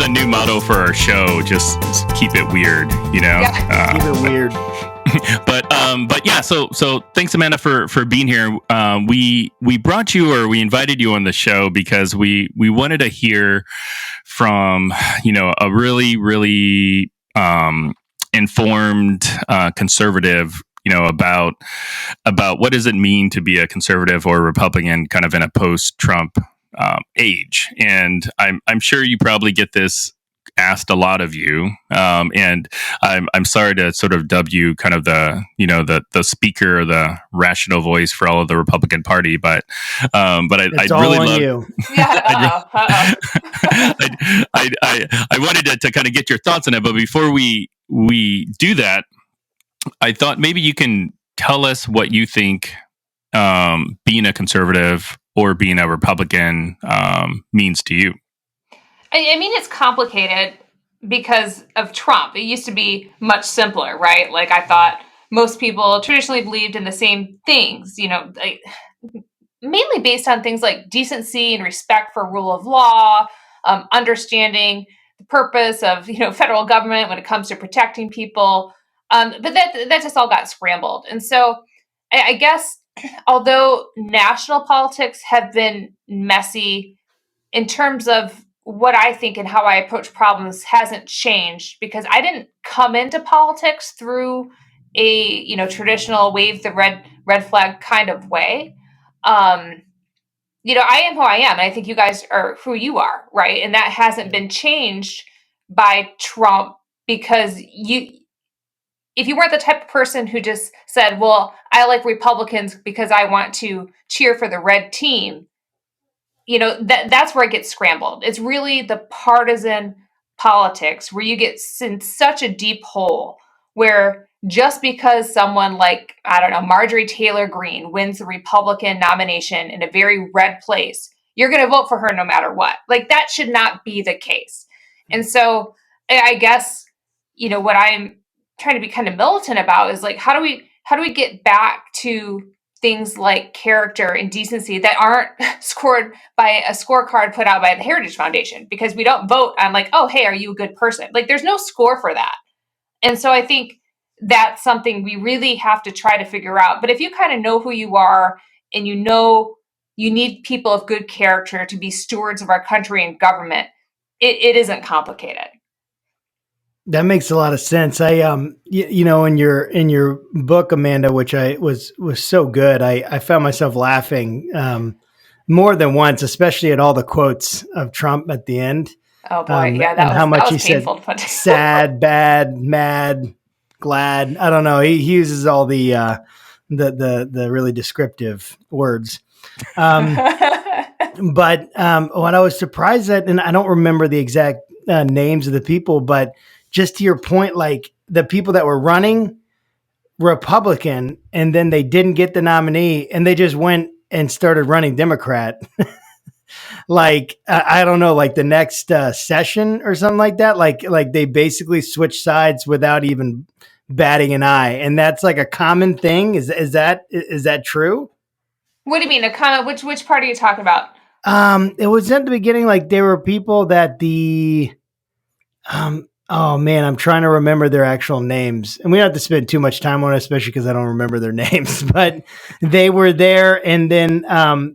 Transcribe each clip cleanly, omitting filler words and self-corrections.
the new motto for our show. Just keep it weird, you know. Yeah. Keep it weird. But yeah. So thanks, Amanda, for being here. We brought you, or we invited you on the show because we wanted to hear from a really informed conservative, about what does it mean to be a conservative or a Republican, kind of in a post-Trump age. And I'm sure you probably get this asked a lot of you, and I'm sorry to sort of dub you kind of the speaker, or the rational voice for all of the Republican Party, but I'd really love you. Yeah. I wanted to kind of get your thoughts on it, but before we do that, I thought maybe you can tell us what you think being a conservative or being a Republican means to you. I mean, it's complicated because of Trump. It used to be much simpler, right? Like, I thought most people traditionally believed in the same things, mainly based on things like decency and respect for rule of law, understanding the purpose of, federal government when it comes to protecting people. But that just all got scrambled. And so I guess, although national politics have been messy, in terms of what I think and how I approach problems hasn't changed, because I didn't come into politics through a, traditional wave the red flag kind of way. I am who I am, and I think you guys are who you are, right? And that hasn't been changed by Trump, because if you weren't the type of person who just said, well, I like Republicans because I want to cheer for the red team, that's where it gets scrambled. It's really the partisan politics where you get in such a deep hole where just because someone like, I don't know, Marjorie Taylor Greene wins the Republican nomination in a very red place, you're going to vote for her no matter what. Like, that should not be the case. And so I guess, what I'm trying to be kind of militant about is like, how do we get back to things like character and decency that aren't scored by a scorecard put out by the Heritage Foundation, because we don't vote on like, oh, hey, are you a good person? Like, there's no score for that. And so I think that's something we really have to try to figure out. But if you kind of know who you are, and you need people of good character to be stewards of our country and government, it isn't complicated. That makes a lot of sense. I, in your book, Amanda, which was so good, I found myself laughing more than once, especially at all the quotes of Trump at the end. Oh boy, that was painful to put down. Sad, bad, mad, glad. I don't know. He uses all the really descriptive words. But what I was surprised at, and I don't remember the exact names of the people, but just to your point, like the people that were running Republican and then they didn't get the nominee and they just went and started running Democrat. Like, I don't know, like the next session or something like that. Like they basically switched sides without even batting an eye. And that's like a common thing. Is that true? What do you mean? A common, which part are you talking about? It was at the beginning, like there were people that oh man, I'm trying to remember their actual names, and we don't have to spend too much time on it, especially because I don't remember their names, but they were there and then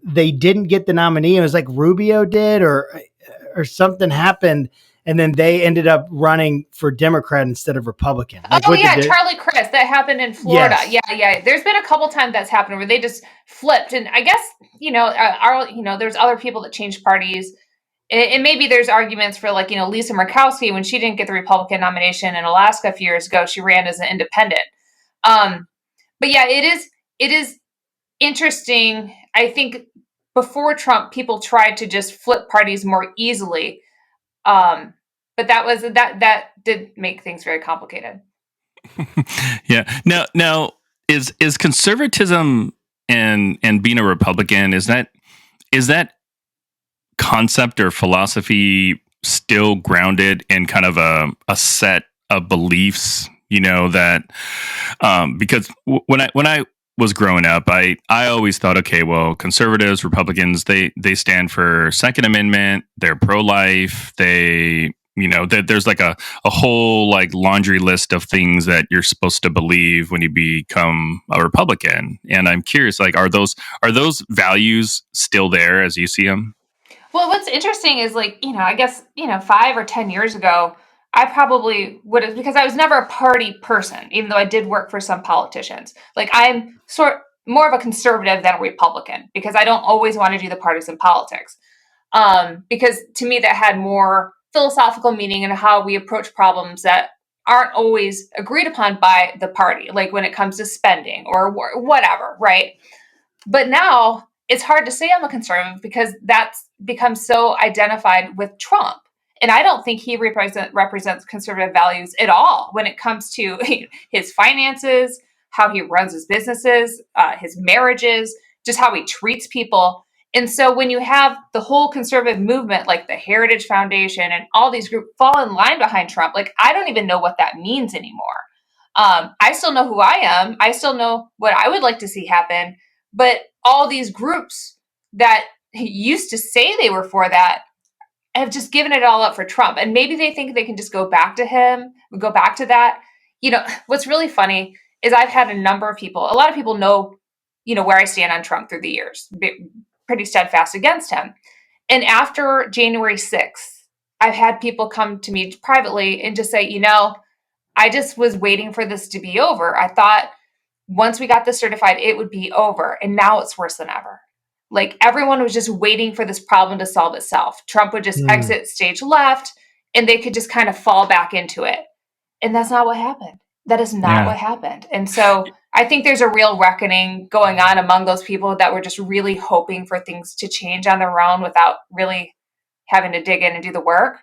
they didn't get the nominee. It was like Rubio did or something happened. And then they ended up running for Democrat instead of Republican. Like Charlie Crist. That happened in Florida. Yes. Yeah. There's been a couple times that's happened where they just flipped. And I guess, there's other people that changed parties. And maybe there's arguments for like, Lisa Murkowski, when she didn't get the Republican nomination in Alaska a few years ago, she ran as an independent. But yeah, it is interesting. I think before Trump, people tried to just flip parties more easily. But that did make things very complicated. Yeah. Now is conservatism and being a Republican, is that concept or philosophy still grounded in kind of a set of beliefs, that because when I was growing up, I always thought, okay, well, conservatives, Republicans, they stand for Second Amendment, they're pro-life, they that there's like a whole like laundry list of things that you're supposed to believe when you become a Republican. And I'm curious, like, are those values still there as you see them? Well, what's interesting is like, I guess, 5 or 10 years ago, I probably would have, because I was never a party person, even though I did work for some politicians. Like I'm more of a conservative than a Republican because I don't always want to do the partisan politics. Because to me, that had more philosophical meaning in how we approach problems that aren't always agreed upon by the party, like when it comes to spending or whatever, right? But now it's hard to say I'm a conservative because that's become so identified with Trump. And I don't think he represents conservative values at all when it comes to his finances, how he runs his businesses, his marriages, just how he treats people. And so when you have the whole conservative movement, like the Heritage Foundation and all these groups fall in line behind Trump, like I don't even know what that means anymore. I still know who I am. I still know what I would like to see happen. But all these groups that used to say they were for that have just given it all up for Trump. And maybe they think they can just go back to him, go back to that. What's really funny is I've had a number of people, a lot of people know, where I stand on Trump through the years, pretty steadfast against him. And after January 6th, I've had people come to me privately and just say, I just was waiting for this to be over. I thought once we got this certified, it would be over. And now it's worse than ever. Like everyone was just waiting for this problem to solve itself. Trump would just exit stage left and they could just kind of fall back into it. And that's not what happened. That is not what happened. And so I think there's a real reckoning going on among those people that were just really hoping for things to change on their own without really having to dig in and do the work.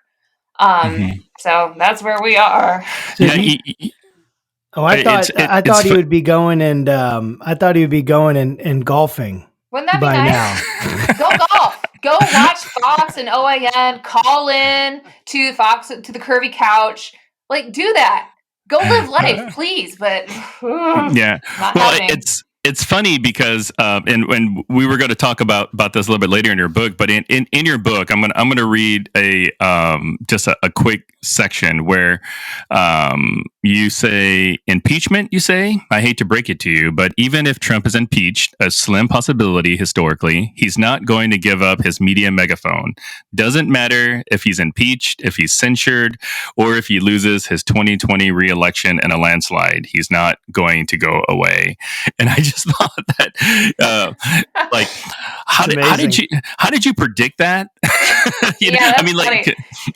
So that's where we are. I thought he would be going and golfing. Wouldn't that be nice? Go golf. Go watch Fox and OAN. Call in to Fox to the curvy couch. Like do that. Go live life, please. But yeah, well, it's funny because and when we were going to talk about this a little bit later in your book, but in your book, I'm gonna read just a quick section where you say impeachment. You say, I hate to break it to you, but even if Trump is impeached, a slim possibility historically, he's not going to give up his media megaphone. Doesn't matter if he's impeached, if he's censured, or if he loses his 2020 re-election in a landslide. He's not going to go away. And I just thought that, like, how did you predict that? I mean, like,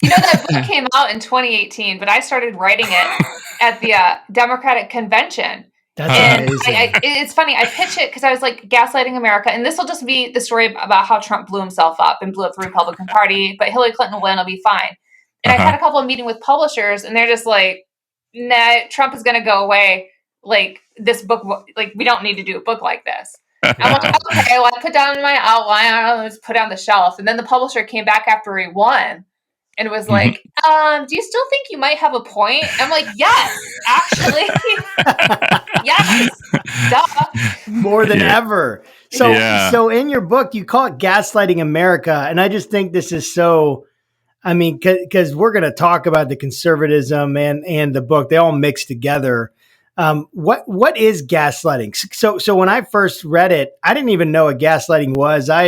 that book came out in 2018, but I started writing it at the Democratic convention. That's amazing. It's funny. I pitched it because I was like, Gaslighting America, and this will just be the story about how Trump blew himself up and blew up the Republican Party, but Hillary Clinton will win, it'll be fine. And I've had a couple of meetings with publishers, and they're just like, nah, Trump is going to go away. Like, this book, like, we don't need to do a book like this. I'm like, okay, well, I put down my outline, I'll just put it on the shelf. And then the publisher came back after he won and was like, do you still think you might have a point? I'm like, yes, actually. Yes. Duh. More than ever. So in your book, you call it Gaslighting America. And I just think this is so, I mean, because we're going to talk about the conservatism and the book. They all mix together. What is gaslighting? So when I first read it, I didn't even know what gaslighting was. I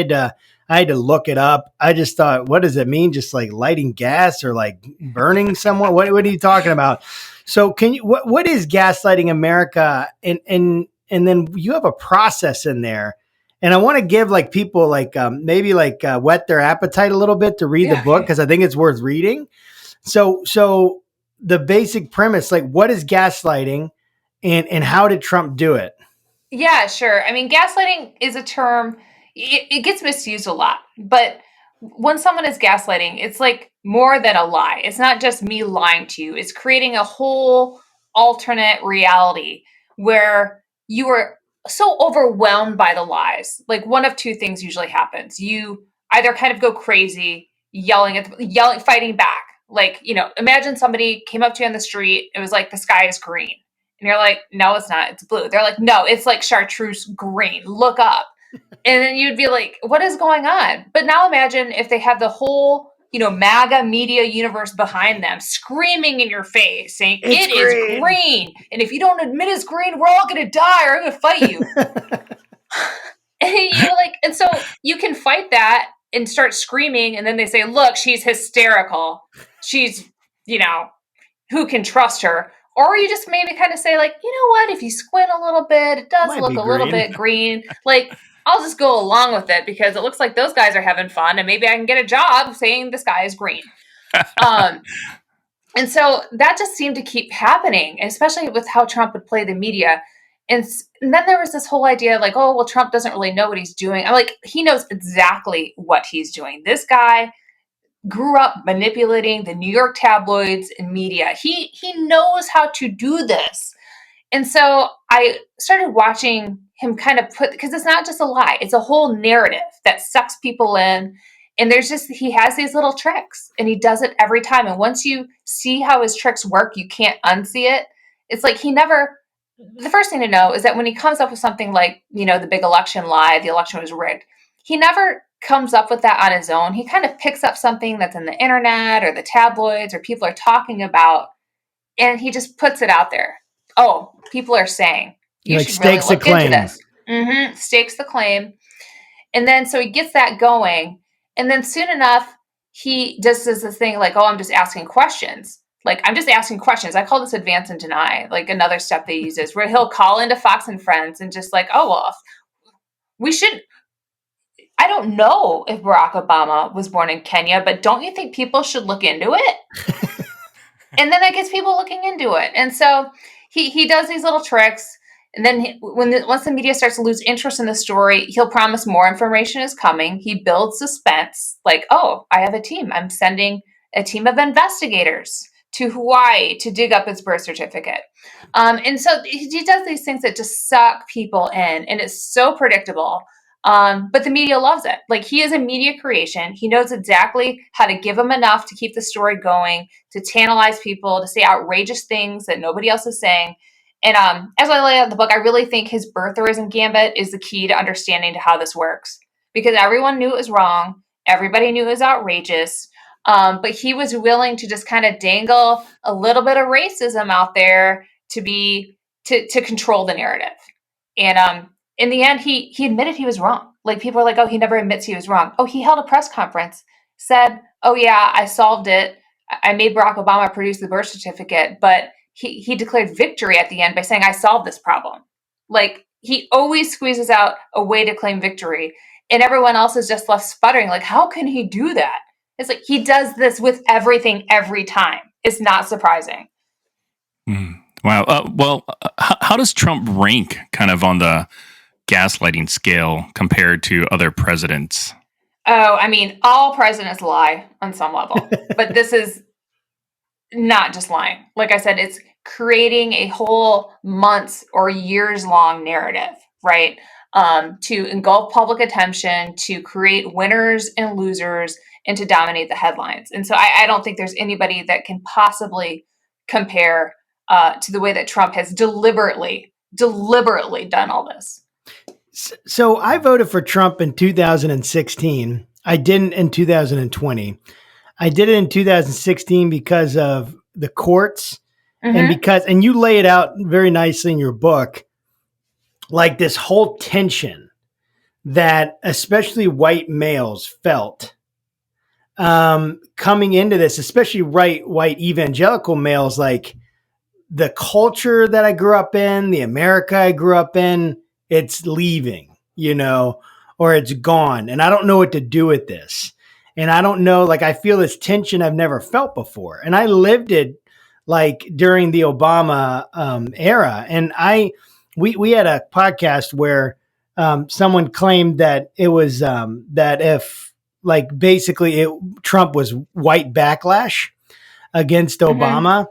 had to look it up. I just thought, what does it mean? Just like lighting gas or like burning someone? What are you talking about? So what is Gaslighting America? And then you have a process in there. And I want to give like people like maybe like whet their appetite a little bit to read the book because I think it's worth reading. So the basic premise, like what is gaslighting? And how did Trump do it? Yeah, sure. I mean, gaslighting is a term, it gets misused a lot. But when someone is gaslighting, it's like more than a lie. It's not just me lying to you. It's creating a whole alternate reality where you are so overwhelmed by the lies. Like one of two things usually happens. You either kind of go crazy, yelling, fighting back. Like, imagine somebody came up to you on the street. It was like, the sky is green. And you're like, no, it's not. It's blue. They're like, no, it's like chartreuse green. Look up. And then you'd be like, what is going on? But now imagine if they have the whole MAGA media universe behind them, screaming in your face, saying it is green. And if you don't admit it's green, we're all going to die or I'm going to fight you. And so you can fight that and start screaming. And then they say, look, she's hysterical. She's, who can trust her? Or you just maybe kind of say, like, you know what? If you squint a little bit, it does look a little bit green. Like, I'll just go along with it because it looks like those guys are having fun and maybe I can get a job saying the sky is green. And so that just seemed to keep happening, especially with how Trump would play the media. And then there was this whole idea like, oh, well, Trump doesn't really know what he's doing. I'm like, he knows exactly what he's doing. This guy grew up manipulating the New York tabloids and media. He knows how to do this. And so I started watching him kind of because it's not just a lie, it's a whole narrative that sucks people in. And he has these little tricks and he does it every time. And once you see how his tricks work, you can't unsee it. It's like the first thing to know is that when he comes up with something like, the big election lie, the election was rigged, he never comes up with that on his own. He kind of picks up something that's in the internet or the tabloids or people are talking about, and he just puts it out there. Oh, people are saying you should really look into this. Stakes the claim. And then so he gets that going. And then soon enough, he just does this thing like, oh, I'm just asking questions. Like, I'm just asking questions. I call this advance and deny. Like another step they use is where he'll call into Fox and Friends and just like, oh, well, I don't know if Barack Obama was born in Kenya, but don't you think people should look into it? And then that gets people looking into it. And so he does these little tricks. And then once the media starts to lose interest in the story, he'll promise more information is coming. He builds suspense like, oh, I have a team. I'm sending a team of investigators to Hawaii to dig up his birth certificate. And so he does these things that just suck people in. And it's so predictable. But the media loves it. Like, he is a media creation. He knows exactly how to give them enough to keep the story going, to tantalize people, to say outrageous things that nobody else is saying. And as I lay out in the book, I really think his birtherism gambit is the key to understanding how this works. Because everyone knew it was wrong. Everybody knew it was outrageous. But he was willing to just kind of dangle a little bit of racism out there to control the narrative. And in the end, he admitted he was wrong. Like, people are like, oh, he never admits he was wrong. Oh, he held a press conference, said, oh, yeah, I solved it. I made Barack Obama produce the birth certificate. But he declared victory at the end by saying, I solved this problem. Like, he always squeezes out a way to claim victory. And everyone else is just left sputtering. Like, how can he do that? It's like he does this with everything every time. It's not surprising. Wow. How does Trump rank kind of on the gaslighting scale compared to other presidents? Oh, I mean, all presidents lie on some level, but this is not just lying. Like I said, it's creating a whole months or years long narrative, right? To engulf public attention, to create winners and losers, and to dominate the headlines. And so I don't think there's anybody that can possibly compare to the way that Trump has deliberately done all this. So I voted for Trump in 2016. I didn't in 2020. I did it in 2016 because of the courts and you lay it out very nicely in your book, like this whole tension that especially white males felt coming into this, especially white evangelical males, like the culture that I grew up in, the America I grew up in, it's leaving, or it's gone. And I don't know what to do with this. And I don't know, like, I feel this tension I've never felt before. And I lived it like during the Obama era. And we had a podcast where someone claimed that it was that if, like, basically Trump was white backlash against Obama.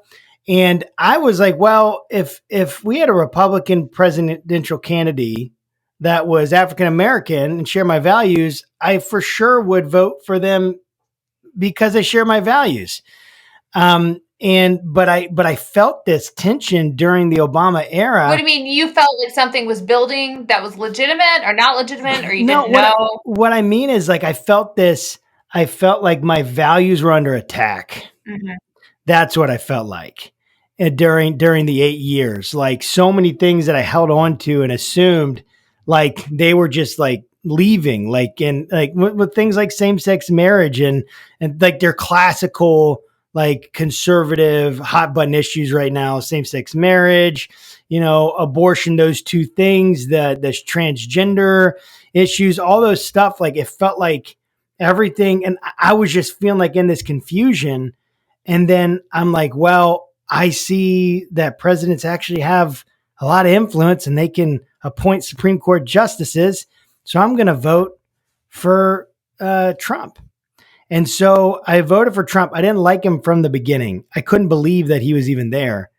And I was like, well, if we had a Republican presidential candidate that was African-American and share my values, I for sure would vote for them because they share my values. But I felt this tension during the Obama era. What do you mean? You felt like something was building that was legitimate or not legitimate, or you didn't know? What I mean is, like, I felt this I felt like my values were under attack. Mm-hmm. That's what I felt like during the 8 years. Like so many things that I held on to and assumed like they were just like leaving, like in like with things like same sex marriage and like their classical like conservative hot button issues right now, same sex marriage, abortion, those two things, the transgender issues, all those stuff. Like it felt like everything, and I was just feeling like in this confusion. And then I'm like, well, I see that presidents actually have a lot of influence and they can appoint Supreme Court justices. So I'm going to vote for Trump. And so I voted for Trump. I didn't like him from the beginning. I couldn't believe that he was even there.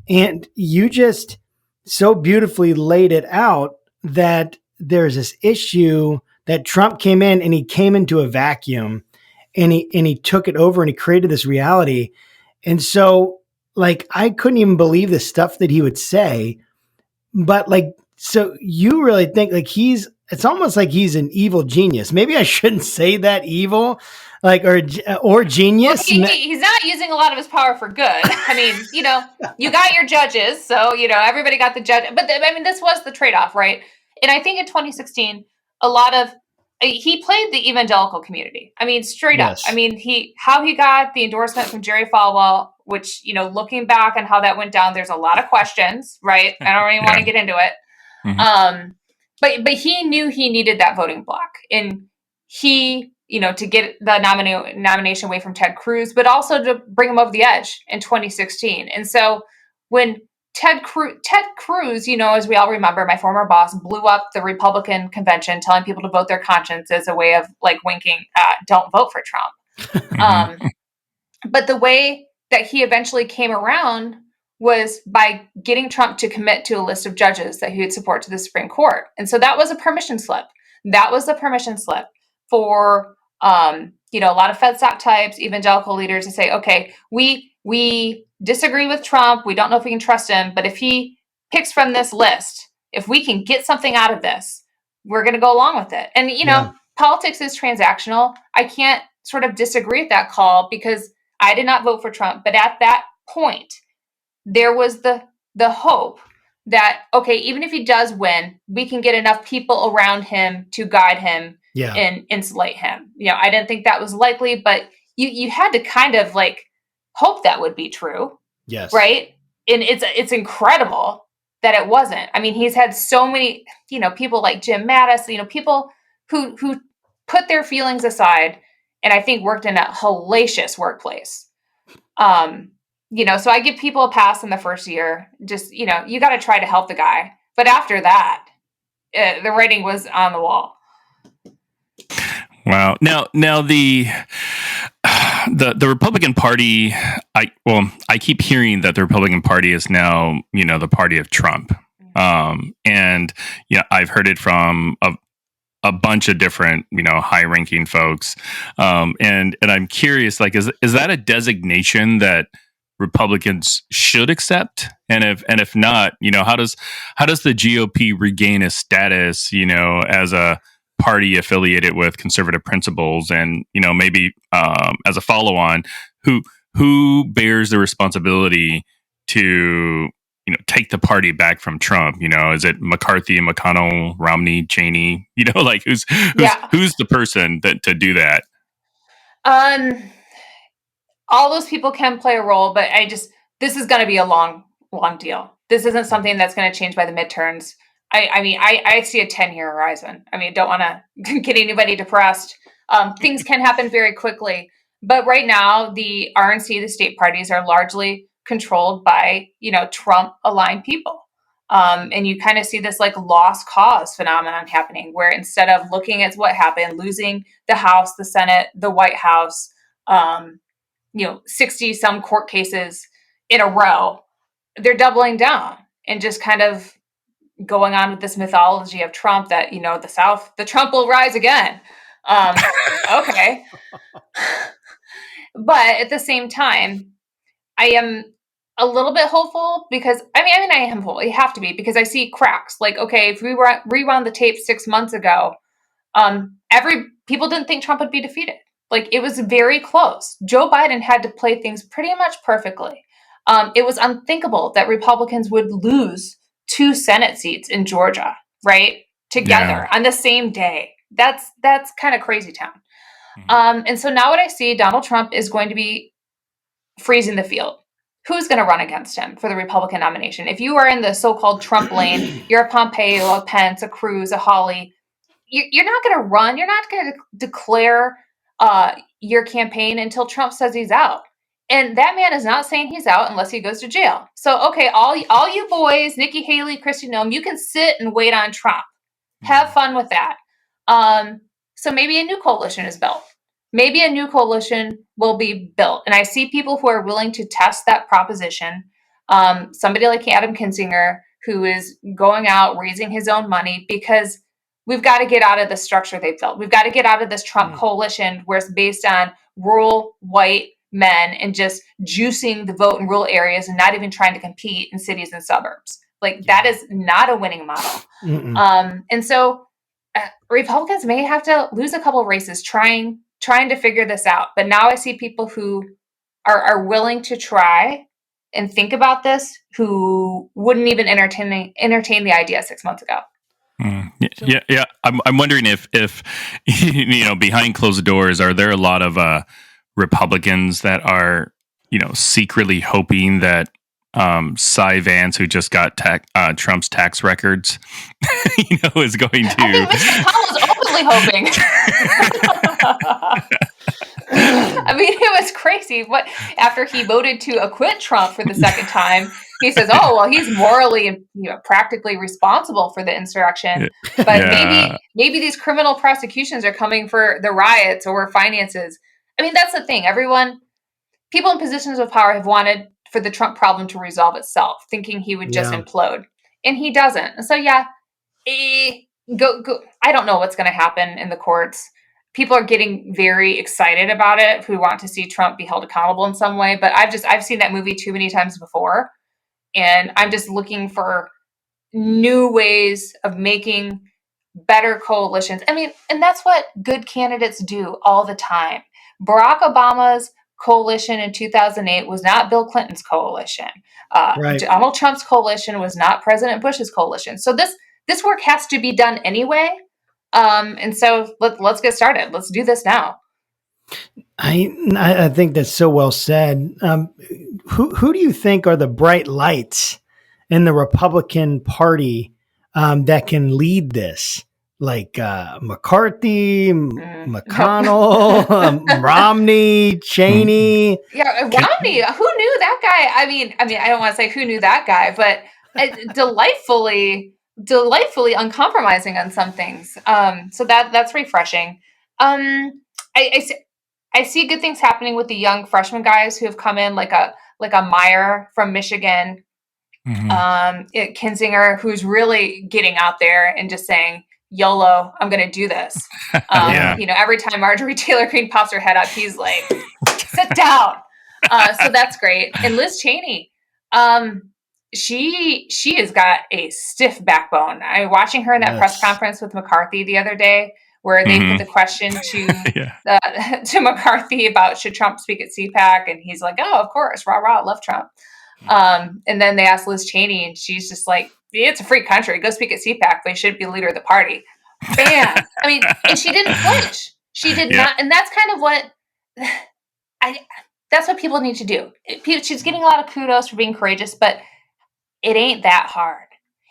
And you just so beautifully laid it out that there's this issue that Trump came in and he came into a vacuum and he took it over and he created this reality. And so like I couldn't even believe the stuff that he would say. But like, so you really think like it's almost like he's an evil genius. Maybe I shouldn't say that evil, like, or genius. Well, he's not using a lot of his power for good. I mean, you got your judges, so, everybody got the judge. But this was the trade-off, right? And I think in 2016, he played the evangelical community. I mean, straight up. I mean, how he got the endorsement from Jerry Falwell, which, looking back on how that went down, there's a lot of questions, right? I don't even want to get into it. Mm-hmm. But he knew he needed that voting block, and he, to get the nomination away from Ted Cruz, but also to bring him over the edge in 2016. And so when Ted Cruz, as we all remember, my former boss, blew up the Republican convention, telling people to vote their conscience as a way of like winking, don't vote for Trump. But the way that he eventually came around was by getting Trump to commit to a list of judges that he would support to the Supreme Court. And so that was a permission slip. That was the permission slip for, a lot of FedSoc types, evangelical leaders to say, okay, we disagree with Trump. We don't know if we can trust him, but if he picks from this list, if we can get something out of this, we're going to go along with it. And, politics is transactional. I can't sort of disagree with that call because I did not vote for Trump. But at that point, there was the hope that, okay, even if he does win, we can get enough people around him to guide him and insulate him. I didn't think that was likely, but you had to kind of like hope that would be true. Yes. Right. And it's incredible that it wasn't. I mean, he's had so many, people like Jim Mattis, people who put their feelings aside and I think worked in a hellacious workplace. So I give people a pass in the first year. Just, you got to try to help the guy. But after that, the writing was on the wall. Wow. Now the Republican Party, I keep hearing that the Republican Party is now, the party of Trump. And I've heard it from a bunch of different, high-ranking folks. And I'm curious, like, is that a designation that Republicans should accept? And if not, how does the GOP regain a status, as a party affiliated with conservative principles, and maybe as a follow-on, who bears the responsibility to take the party back from Trump? Is it McCarthy, McConnell, Romney, Cheney? Like who's the person to do that? All those people can play a role, but this is going to be a long deal. This isn't something that's going to change by the midterms. I see a 10-year horizon. I don't want to get anybody depressed. Things can happen very quickly, but right now the RNC, the state parties, are largely controlled by, Trump-aligned people. And you kind of see this like lost cause phenomenon happening, where instead of looking at what happened, losing the House, the Senate, the White House, 60 some court cases in a row, they're doubling down and just kind of going on with this mythology of Trump that, the South, the Trump will rise again. Okay. But at the same time, I am a little bit hopeful because I am hopeful. You have to be, because I see cracks. Like, okay, if we rewound the tape 6 months ago, people didn't think Trump would be defeated. Like, it was very close. Joe Biden had to play things pretty much perfectly. It was unthinkable that Republicans would lose 2 Senate seats in Georgia, right? Together on the same day. That's kind of crazy town. And so now what I see, Donald Trump is going to be freezing the field. Who's going to run against him for the Republican nomination? If you are in the so-called Trump lane, you're a Pompeo, a Pence, a Cruz, a Hawley, you're not going to run. You're not going to declare your campaign until Trump says he's out. And that man is not saying he's out unless he goes to jail. So, okay, all you boys, Nikki Haley, Kristi Noem, you can sit and wait on Trump. Have fun with that. So maybe a new coalition is built. Maybe a new coalition will be built. And I see people who are willing to test that proposition. Somebody like Adam Kinzinger, who is going out, raising his own money, because we've got to get out of the structure they've built. We've got to get out of this Trump coalition where it's based on rural white men and just juicing the vote in rural areas and not even trying to compete in cities and suburbs. Like, that is not a winning model. And so Republicans may have to lose a couple of races trying to figure this out. But now I see people who are willing to try and think about this, who wouldn't even entertain the idea 6 months ago. Yeah. I'm wondering if behind closed doors, are there a lot of Republicans that are secretly hoping that Cy Vance, who just got Trump's tax records, is going to. I think Mitch McConnell was openly hoping. I mean, it was crazy. What, after he voted to acquit Trump for the second time, he says, "Oh, well, he's morally and practically responsible for the insurrection, but maybe these criminal prosecutions are coming for the riots or finances." I mean, that's the thing. People in positions of power have wanted for the Trump problem to resolve itself, thinking he would just implode, and he doesn't. And so, go. I don't know what's going to happen in the courts. People are getting very excited about it, who want to see Trump be held accountable in some way. But I've seen that movie too many times before, and I'm just looking for new ways of making better coalitions. I mean, and that's what good candidates do all the time. Barack Obama's coalition in 2008 was not Bill Clinton's coalition. Donald Trump's coalition was not President Bush's coalition. So this work has to be done anyway. And so let's get started. Let's do this now. I think that's so well said. Who do you think are the bright lights in the Republican Party that can lead this? Like McCarthy, McConnell, Romney, Cheney. Yeah, Romney. Who knew that guy? I mean, I don't want to say who knew that guy, but delightfully uncompromising on some things. So that's refreshing. I see good things happening with the young freshman guys who have come in, like a Meyer from Michigan, Kinzinger, who's really getting out there and just saying, YOLO, I'm going to do this. Every time Marjorie Taylor Greene pops her head up, he's like, sit down. So that's great. And Liz Cheney, she has got a stiff backbone. I'm watching her in that press conference with McCarthy the other day, where they put the question to McCarthy about should Trump speak at CPAC, and he's like, "Oh, of course, rah rah, love Trump." And then they asked Liz Cheney, and she's just like, "It's a free country. Go speak at CPAC, but you shouldn't be leader of the party." Bam! I mean, and she didn't flinch. She did not, and that's kind of what that's what people need to do. She's getting a lot of kudos for being courageous, but it ain't that hard.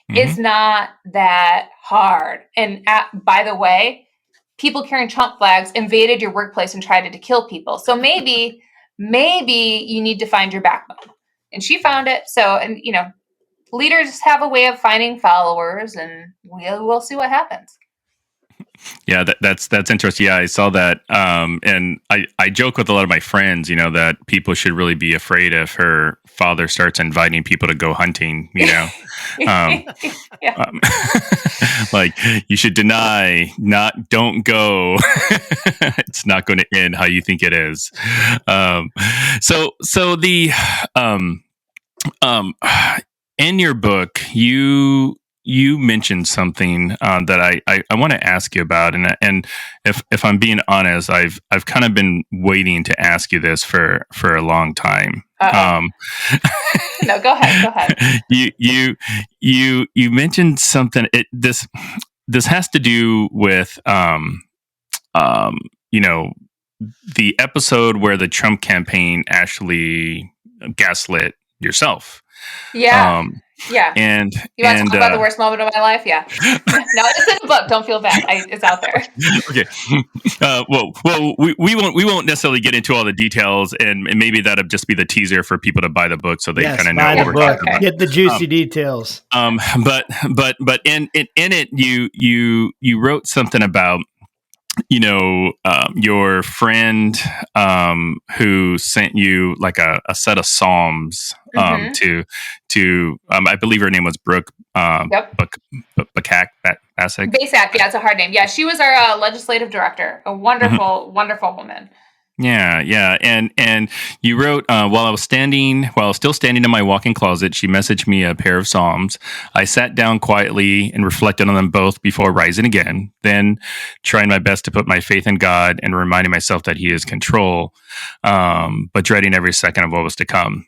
It's not that hard. And by the way, people carrying Trump flags invaded your workplace and tried to kill people. So maybe you need to find your backbone. And she found it. So, and leaders have a way of finding followers, and we'll see what happens. Yeah, that's interesting. Yeah, I saw that. And I joke with a lot of my friends, that people should really be afraid if her father starts inviting people to go hunting, like you should don't go. It's not going to end how you think it is. So the, in your book, you you mentioned something that I want to ask you about, and if I'm being honest, I've kind of been waiting to ask you this for a long time. No, go ahead. You mentioned something. This has to do with the episode where the Trump campaign actually gaslit yourself. Yeah. Yeah. And you want to talk about the worst moment of my life? Yeah. No, it's in the book. Don't feel bad. It's out there. Okay. Well, we won't necessarily get into all the details, and maybe that'll just be the teaser for people to buy the book so they kind of know what we're talking about. Get the juicy details. But in it, you wrote something about your friend who sent you like a set of psalms to I believe her name was Brooke Basak. Basak, yeah, it's a hard name. Yeah, she was our legislative director, a wonderful, wonderful woman. Yeah, and you wrote while I was still standing in my walk-in closet, she messaged me a pair of psalms. I sat down quietly and reflected on them both before rising again. Then, trying my best to put my faith in God and reminding myself that He is control, but dreading every second of what was to come.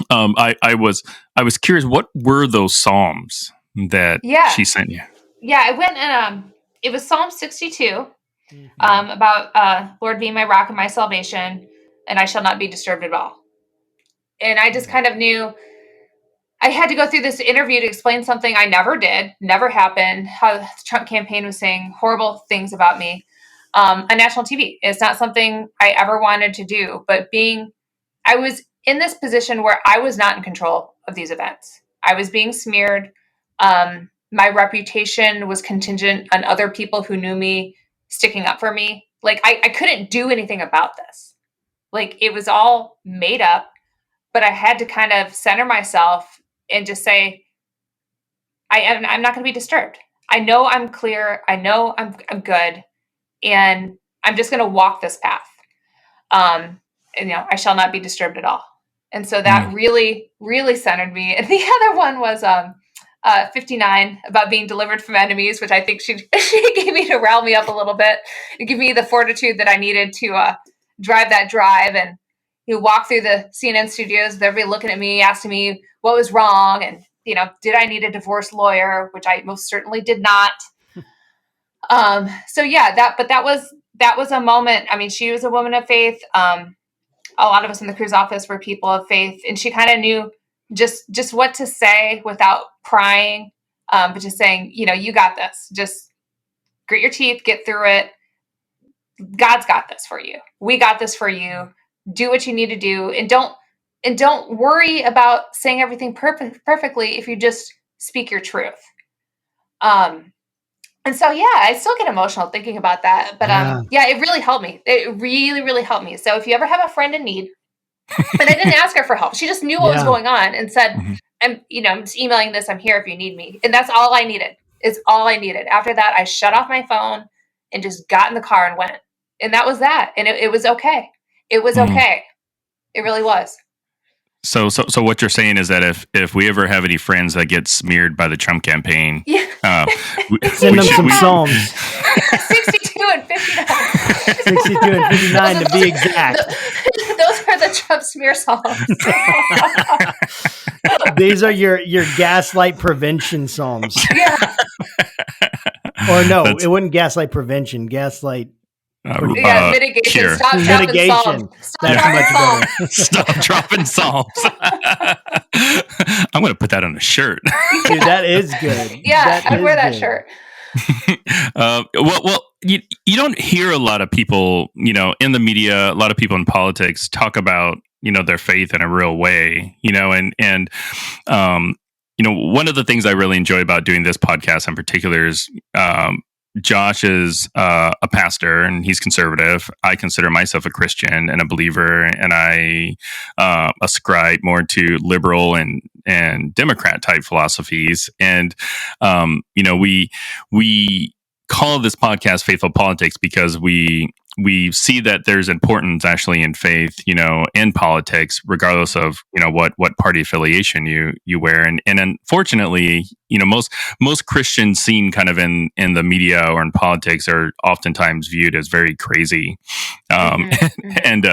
I was curious, what were those psalms that she sent you? Yeah, I went and it was Psalm 62. About Lord being my rock and my salvation, and I shall not be disturbed at all. And I just kind of knew I had to go through this interview to explain something I never did, never happened, how the Trump campaign was saying horrible things about me on national TV. It's not something I ever wanted to do, but I was in this position where I was not in control of these events. I was being smeared. My reputation was contingent on other people who knew me sticking up for me. Like I couldn't do anything about this. Like it was all made up, but I had to kind of center myself and just say, I'm not going to be disturbed. I know I'm clear. I know I'm good. And I'm just going to walk this path. And, I shall not be disturbed at all. And so that really, really centered me. And the other one was, 59 about being delivered from enemies, which I think she gave me to rile me up a little bit and give me the fortitude that I needed to drive that drive. And walk through the CNN studios with everybody looking at me, asking me what was wrong. And, did I need a divorce lawyer, which I most certainly did not. So yeah, that was a moment. I mean, she was a woman of faith. A lot of us in the Cruz office were people of faith, and she kind of knew just what to say without prying, but just saying, you got this. Just grit your teeth, get through it. God's got this for you. We got this for you. Do what you need to do, and don't worry about saying everything perfectly if you just speak your truth. And so I still get emotional thinking about that, but it really helped me. It really, really helped me. So if you ever have a friend in need. But I didn't ask her for help. She just knew what was going on and said, I'm just emailing this. I'm here if you need me. And that's all I needed. It's all I needed. After that, I shut off my phone and just got in the car and went. And that was that. And it was okay. It was okay. It really was. So what you're saying is that if we ever have any friends that get smeared by the Trump campaign, send them some psalms. 62 and 59. 62 and 59 to be exact. Those are the Trump smear songs. These are your gaslight prevention psalms. Yeah. Or no, it wasn't gaslight prevention. Gaslight. Mitigation. Cure. Stop dropping psalms. Stop dropping psalms. I'm going to put that on a shirt. Dude, that is good. Yeah, I'd wear that shirt. Well, you don't hear a lot of people, in the media, a lot of people in politics talk about, their faith in a real way, and one of the things I really enjoy about doing this podcast in particular is, Josh is a pastor and he's conservative. I consider myself a Christian and a believer, and I ascribe more to liberal and Democrat type philosophies. And we call this podcast Faithful Politics because we see that there's importance actually in faith, in politics, regardless of what party affiliation you wear. And unfortunately, most Christians seen kind of in the media or in politics are oftentimes viewed as very crazy, and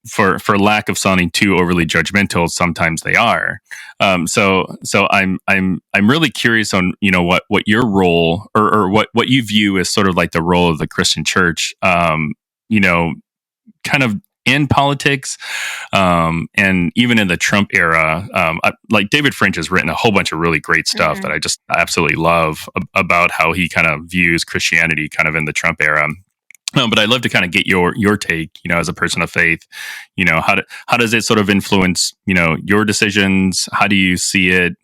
for lack of sounding too overly judgmental, sometimes they are. So I'm really curious on what your role or what you view as sort of like the role of the Christian church, kind of in politics, and even in the Trump era. Like David French has written a whole bunch of really great stuff that I just absolutely love about how he kind of views Christianity kind of in the Trump era. But I'd love to kind of get your take, as a person of faith. How does it sort of influence, your decisions? How do you see it,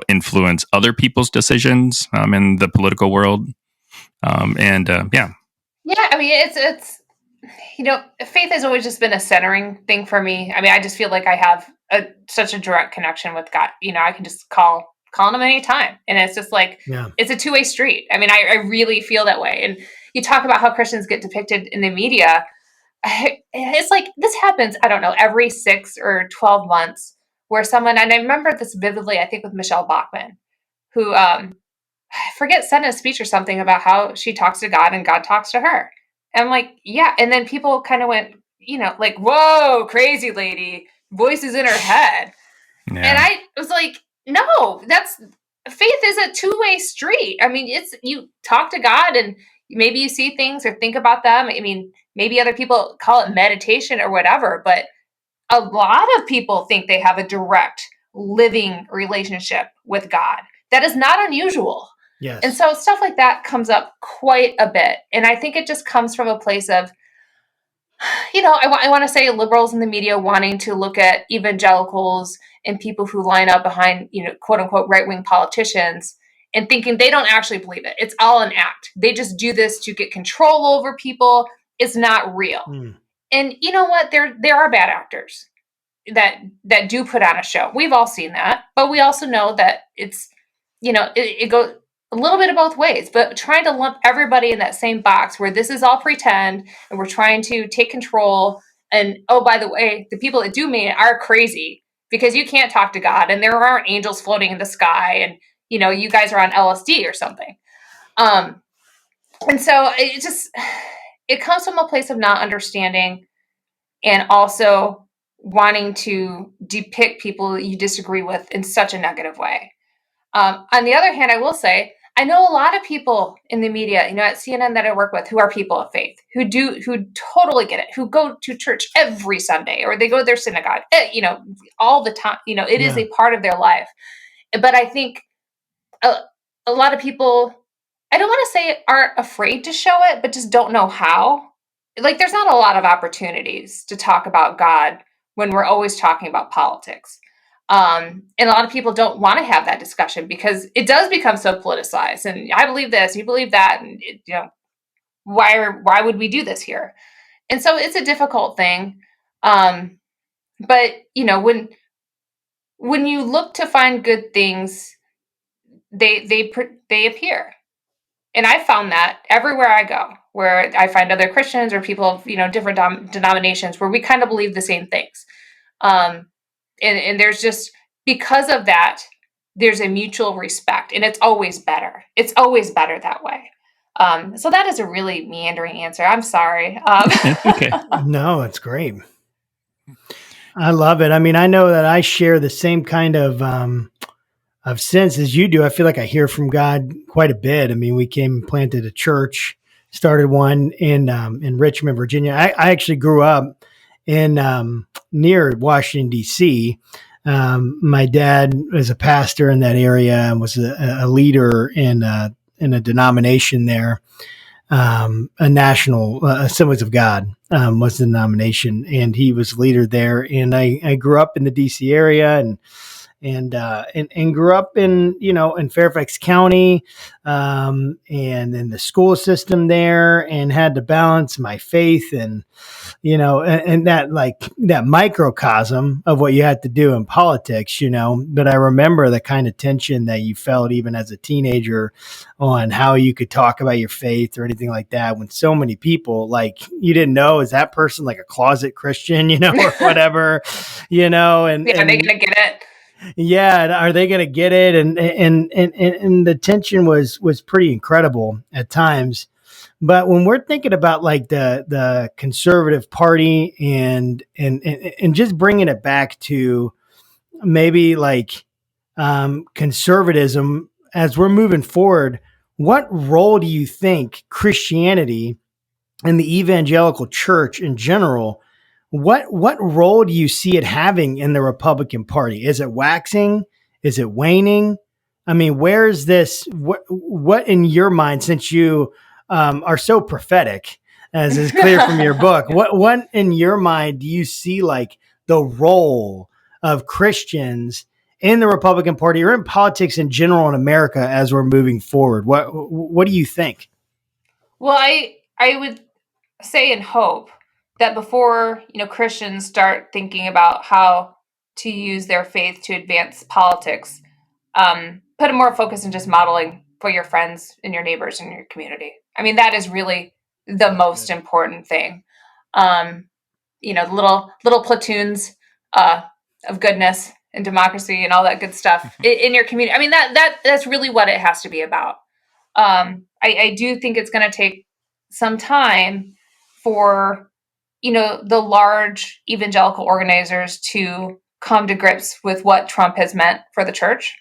influence other people's decisions in the political world? Yeah. Yeah, I mean, it's faith has always just been a centering thing for me. I mean, I just feel like I have such a direct connection with God. I can just call him any time, and it's just like it's a two-way street. I mean, I really feel that way. And you talk about how Christians get depicted in the media. It's like this happens, I don't know, every 6 or 12 months where someone, and I remember this vividly, I think with Michelle Bachmann, who, I forget, said in a speech or something about how she talks to God and God talks to her. And I'm like, yeah. And then people kind of went, like, whoa, crazy lady, voices in her head. Yeah. And I was like, no, faith is a two-way street. I mean, you talk to God and maybe you see things or think about them. I mean, maybe other people call it meditation or whatever, but a lot of people think they have a direct living relationship with God. That is not unusual. Yes. And so stuff like that comes up quite a bit. And I think it just comes from a place of, I want to say liberals in the media wanting to look at evangelicals and people who line up behind, quote unquote, right-wing politicians and thinking they don't actually believe it. It's all an act. They just do this to get control over people. It's not real. And you know what? There are bad actors that do put on a show. We've all seen that, but we also know that it's, it goes a little bit of both ways, but trying to lump everybody in that same box where this is all pretend and we're trying to take control. And, oh, by the way, the people that do mean it are crazy because you can't talk to God and there aren't angels floating in the sky and, you guys are on LSD or something. And so it comes from a place of not understanding and also wanting to depict people that you disagree with in such a negative way. On the other hand, I will say, I know a lot of people in the media, at CNN that I work with who are people of faith, who totally get it, who go to church every Sunday or they go to their synagogue, all the time. It is a part of their life. But I think a lot of people, I don't want to say aren't afraid to show it, but just don't know how. Like, there's not a lot of opportunities to talk about God when we're always talking about politics. And a lot of people don't want to have that discussion because it does become so politicized. And I believe this, you believe that, and why would we do this here? And so it's a difficult thing. But when you look to find good things, they appear. And I found that everywhere I go, where I find other Christians or people of different denominations where we kind of believe the same things. And there's just, because of that, there's a mutual respect, and it's always better. It's always better that way. So that is a really meandering answer. I'm sorry. Okay. No, it's great. I love it. I mean, I know that I share the same kind of sense as you do. I feel like I hear from God quite a bit. I mean, we came and planted a church, started one in Richmond, Virginia. I actually grew up in near Washington, D.C. My dad was a pastor in that area and was a leader in a denomination there. A national Assemblies of God was the denomination, and he was leader there. And I grew up in the D.C. area and grew up in Fairfax County, and in the school system there, and had to balance my faith and that microcosm of what you had to do in politics, but I remember the kind of tension that you felt even as a teenager on how you could talk about your faith or anything like that when so many people, like, you didn't know, is that person like a closet Christian, or whatever, and are they going to get it? Yeah, are they going to get it? And the tension was pretty incredible at times. But when we're thinking about like the conservative party and just bringing it back to maybe like conservatism as we're moving forward, what role do you think Christianity and the evangelical church in general, what role do you see it having in the Republican Party? Is it waxing? Is it waning? I mean, where's this? What in your mind, since you are so prophetic, as is clear from your book, what in your mind do you see like the role of Christians in the Republican Party or in politics in general in America as we're moving forward? What do you think? Well, I would say and hope that before Christians start thinking about how to use their faith to advance politics, put a more focus on just modeling for your friends and your neighbors and your community. I mean, that is really the most important thing. Little platoons of goodness and democracy and all that good stuff in your community. I mean, that's really what it has to be about. I do think it's going to take some time for the large evangelical organizers to come to grips with what Trump has meant for the church.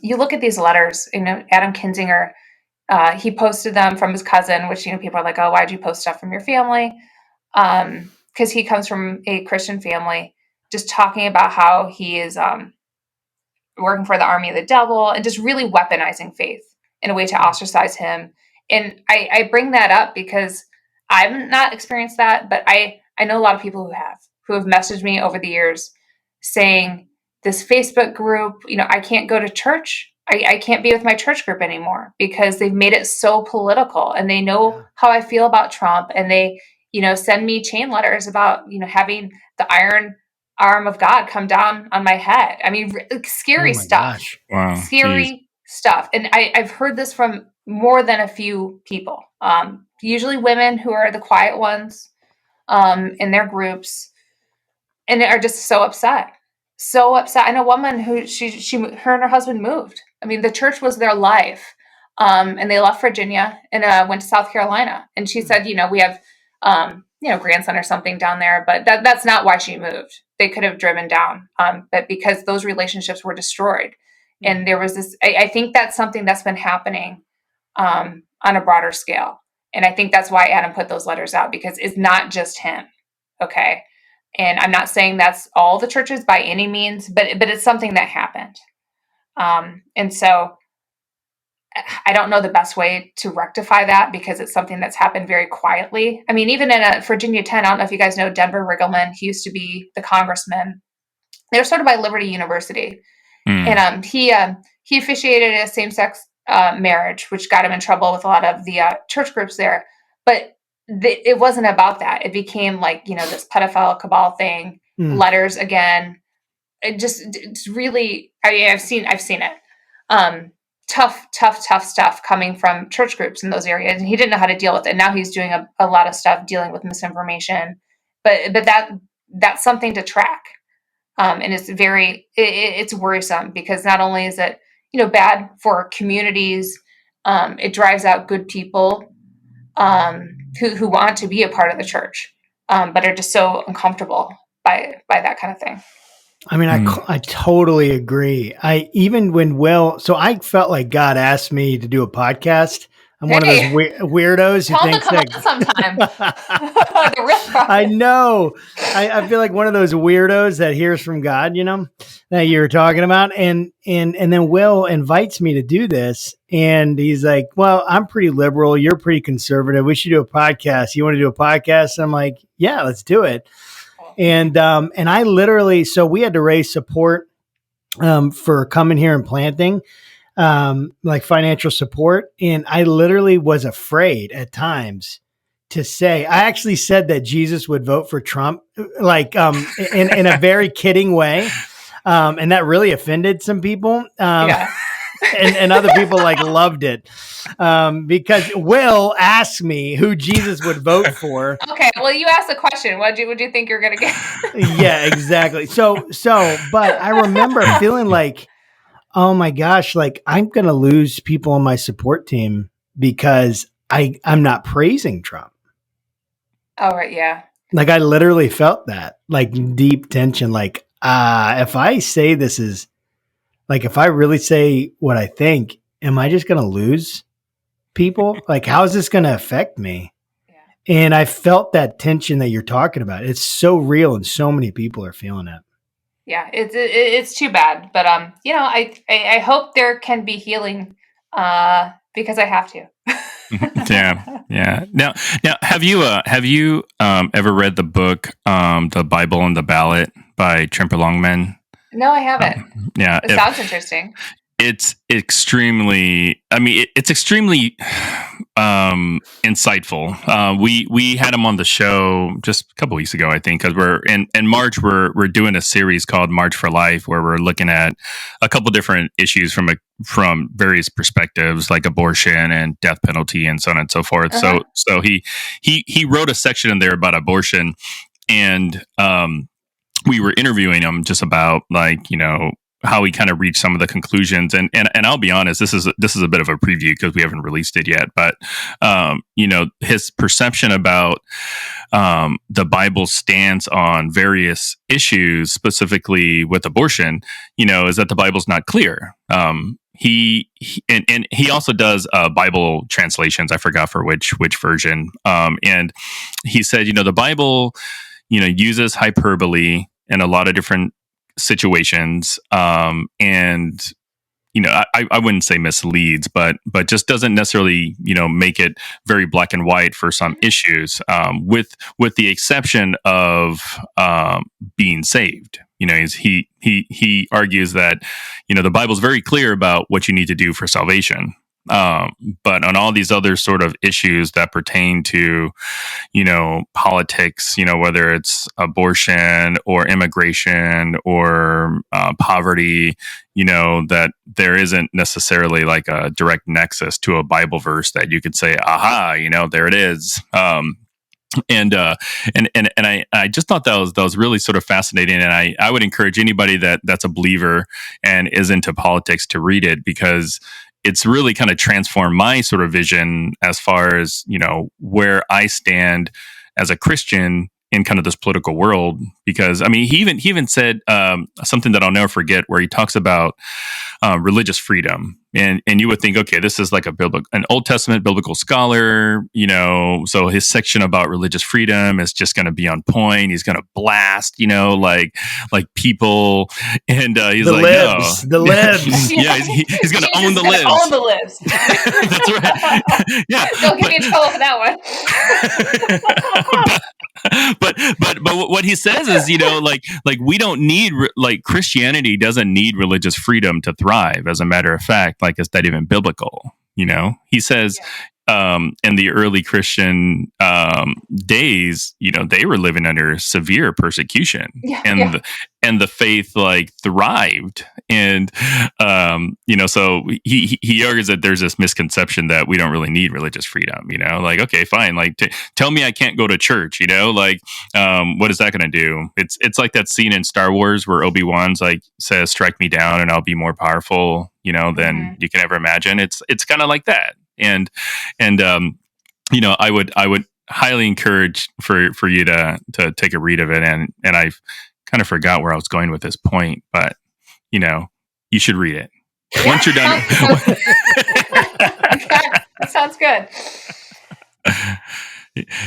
You look at these letters, Adam Kinzinger, he posted them from his cousin, which people are like, oh, why'd you post stuff from your family? Because he comes from a Christian family, just talking about how he is working for the army of the devil and just really weaponizing faith in a way to ostracize him. And I bring that up because I've not experienced that, but I know a lot of people who have messaged me over the years saying this Facebook group, I can't go to church. I can't be with my church group anymore because they've made it so political and they know how I feel about Trump, and they, send me chain letters about, having the iron arm of God come down on my head. I mean, scary stuff. Gosh. Wow. Scary stuff. And I've heard this from more than a few people, usually women who are the quiet ones in their groups, and are just so upset. So upset. I know a woman who her and her husband moved. I mean, the church was their life. And they left Virginia and went to South Carolina. And she said, we have, grandson or something down there, but that's not why she moved. They could have driven down, but because those relationships were destroyed. And there was this, I think that's something that's been happening on a broader scale. And I think that's why Adam put those letters out, because it's not just him. Okay. And I'm not saying that's all the churches by any means, but it's something that happened. And so I don't know the best way to rectify that, because it's something that's happened very quietly. I mean, even in Virginia 10, I don't know if you guys know Denver Riggleman. He used to be the congressman. They're sort of by Liberty University. And he officiated a same-sex marriage, which got him in trouble with a lot of the church groups there. But it wasn't about that. It became like, this pedophile cabal thing, letters again. It's really, I've seen it. Tough stuff coming from church groups in those areas. And he didn't know how to deal with it. Now he's doing a lot of stuff dealing with misinformation. But that's something to track. And it's worrisome, because not only is it, bad for communities, it drives out good people who want to be a part of the church, but are just so uncomfortable by that kind of thing. I mean, I totally agree. So I felt like God asked me to do a podcast. I'm one of those weirdos who thinks that sometime. I know. I feel like one of those weirdos that hears from God, that you were talking about. And then Will invites me to do this. And he's like, well, I'm pretty liberal. You're pretty conservative. We should do a podcast. You want to do a podcast? And I'm like, yeah, let's do it. And I literally, so we had to raise support for coming here and planting, like financial support. And I literally was afraid at times to say, I actually said that Jesus would vote for Trump, like in a very kidding way. And that really offended some people. and other people like loved it because Will asked me who Jesus would vote for. Okay, well, you asked the question. Would you think you're gonna get? Yeah, exactly. So, but I remember feeling like, oh my gosh, like I'm gonna lose people on my support team because I'm not praising Trump. Oh right, yeah. Like I literally felt that, like deep tension. Like, if I say this is like, if I really say what I think, am I just gonna lose people? Like, how is this gonna affect me? Yeah. And I felt that tension that you're talking about. It's so real, and so many people are feeling it. Yeah, it's too bad, but I hope there can be healing, because I have to. Yeah. Now, have you ever read the book, The Bible and the Ballot by Tremper Longman? No, I haven't. Yeah, It sounds interesting. it's extremely. I mean, it's extremely insightful. We had him on the show just a couple weeks ago, I think, because we're in March. We're doing a series called March for Life, where we're looking at a couple different issues from various perspectives, like abortion and death penalty, and so on and so forth. Uh-huh. So he wrote a section in there about abortion, and we were interviewing him just about, like, how he kind of reached some of the conclusions, and I'll be honest, this is a bit of a preview because we haven't released it yet, but his perception about the Bible's stance on various issues, specifically with abortion, is that the Bible's not clear. He also does Bible translations. I forgot for which version. And he said, the Bible, uses hyperbole in a lot of different situations, and I wouldn't say misleads, but just doesn't necessarily make it very black and white for some issues, with the exception of being saved. He argues that the Bible's very clear about what you need to do for salvation. But on all these other sort of issues that pertain to, politics, whether it's abortion or immigration or poverty, that there isn't necessarily like a direct nexus to a Bible verse that you could say, aha, there it is. And I just thought that was really sort of fascinating, and I would encourage anybody that's a believer and is into politics to read it, because it's really kind of transformed my sort of vision as far as where I stand as a Christian in kind of this political world. Because I mean, he even said something that I'll never forget, where he talks about religious freedom, and you would think, okay, this is like an Old Testament biblical scholar, so his section about religious freedom is just going to be on point. He's going to blast, like people, and he's the like, libs, no, the libs, yeah, he's going to own the libs. Own the libs. That's right. Yeah, don't get me in trouble for that one. but what he says is, like we don't need, like, Christianity doesn't need religious freedom to thrive. As a matter of fact, like, it's not even biblical. He says, in the early Christian days, they were living under severe persecution, and the faith like thrived. And so he argues that there's this misconception that we don't really need religious freedom. Like, okay, fine, like tell me I can't go to church. Like, what is that going to do? It's like that scene in Star Wars where Obi-Wan's like says, "Strike me down, and I'll be more powerful, than you can ever imagine." It's kind of like that. And I would highly encourage for you to take a read of it. And I've kind of forgot where I was going with this point, but you should read it once you're done. That sounds good.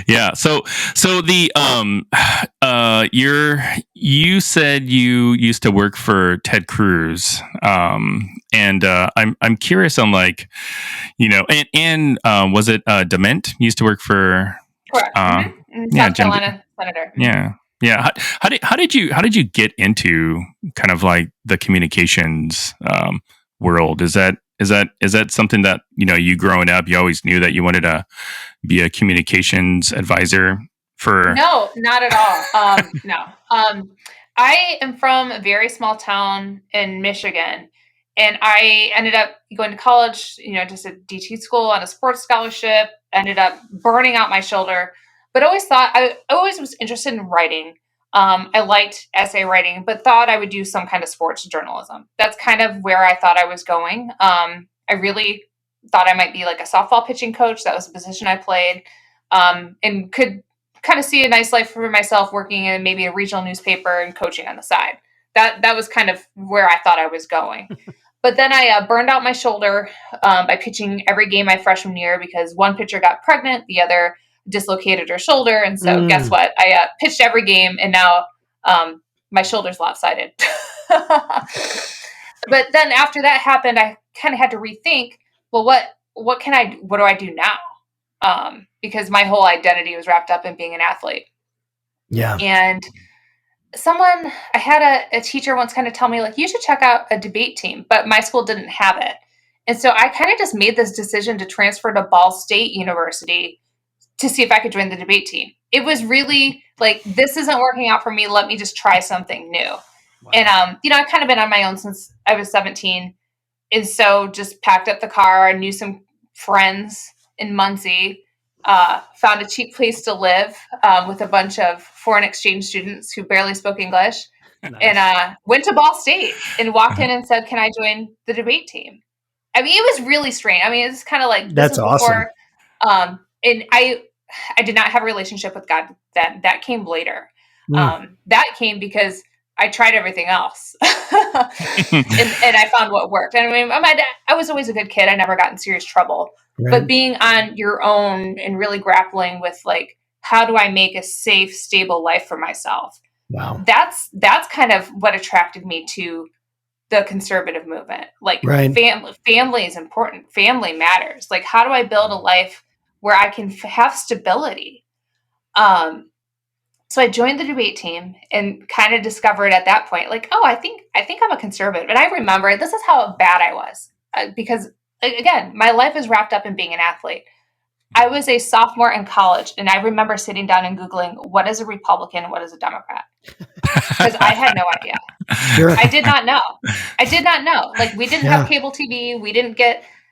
Yeah. So the you said you used to work for Ted Cruz, and I'm curious on, like, and was it Dement you used to work for? Correct. South Carolina senator. Yeah. Yeah. How did you get into kind of like the communications world? Is that something that you growing up, you always knew that you wanted to be a communications advisor for? No, not at all. No. I am from a very small town in Michigan, And I ended up going to college, just a DT school on a sports scholarship, ended up burning out my shoulder, but I always was interested in writing. I liked essay writing, but thought I would do some kind of sports journalism. That's kind of where I thought I was going. I really thought I might be like a softball pitching coach. That was the position I played, and could kind of see a nice life for myself working in maybe a regional newspaper and coaching on the side. That was kind of where I thought I was going. But then I burned out my shoulder by pitching every game my freshman year because one pitcher got pregnant, the other dislocated her shoulder. And so guess what? I pitched every game, and now my shoulder's lopsided. But then after that happened, I kind of had to rethink, well, what do I do now? Because my whole identity was wrapped up in being an athlete. Yeah. And I had a teacher once kind of tell me, like, you should check out a debate team, but my school didn't have it. And so I kind of just made this decision to transfer to Ball State University to see if I could join the debate team. It was really like, this isn't working out for me. Let me just try something new. Wow. And, I've kind of been on my own since I was 17. And so just packed up the car. I knew some friends in Muncie, found a cheap place to live with a bunch of foreign exchange students who barely spoke English. Nice. And went to Ball State and walked in and said, can I join the debate team? I mean, it was really strange. I mean, it's kind of like, that's awesome. And I did not have a relationship with God then. That came later. That came because I tried everything else and I found what worked. And I mean, I was always a good kid. I never got in serious trouble. Right. But being on your own and really grappling with, like, how do I make a safe, stable life for myself? Wow. That's kind of what attracted me to the conservative movement. Like, right. Family is important. Family matters. Like, how do I build a life where I can have stability? So I joined the debate team and kind of discovered at that point, like, oh, I think I'm a conservative. And I remember this is how bad I was because, again, my life is wrapped up in being an athlete. I was a sophomore in college, and I remember sitting down and Googling, what is a Republican? What is a Democrat? Because I had no idea. Sure. I did not know. Like, we didn't have cable TV.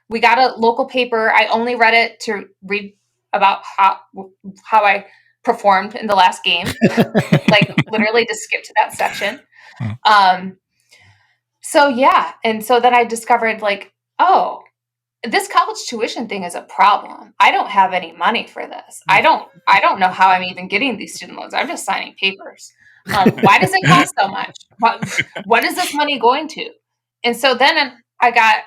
We got a local paper. I only read it to read about how I performed in the last game. Like, literally just skip to that section. So yeah. And so then I discovered, like, oh, this college tuition thing is a problem. I don't have any money for this. I don't know how I'm even getting these student loans. I'm just signing papers. Why does it cost so much? What is this money going to? And so then I got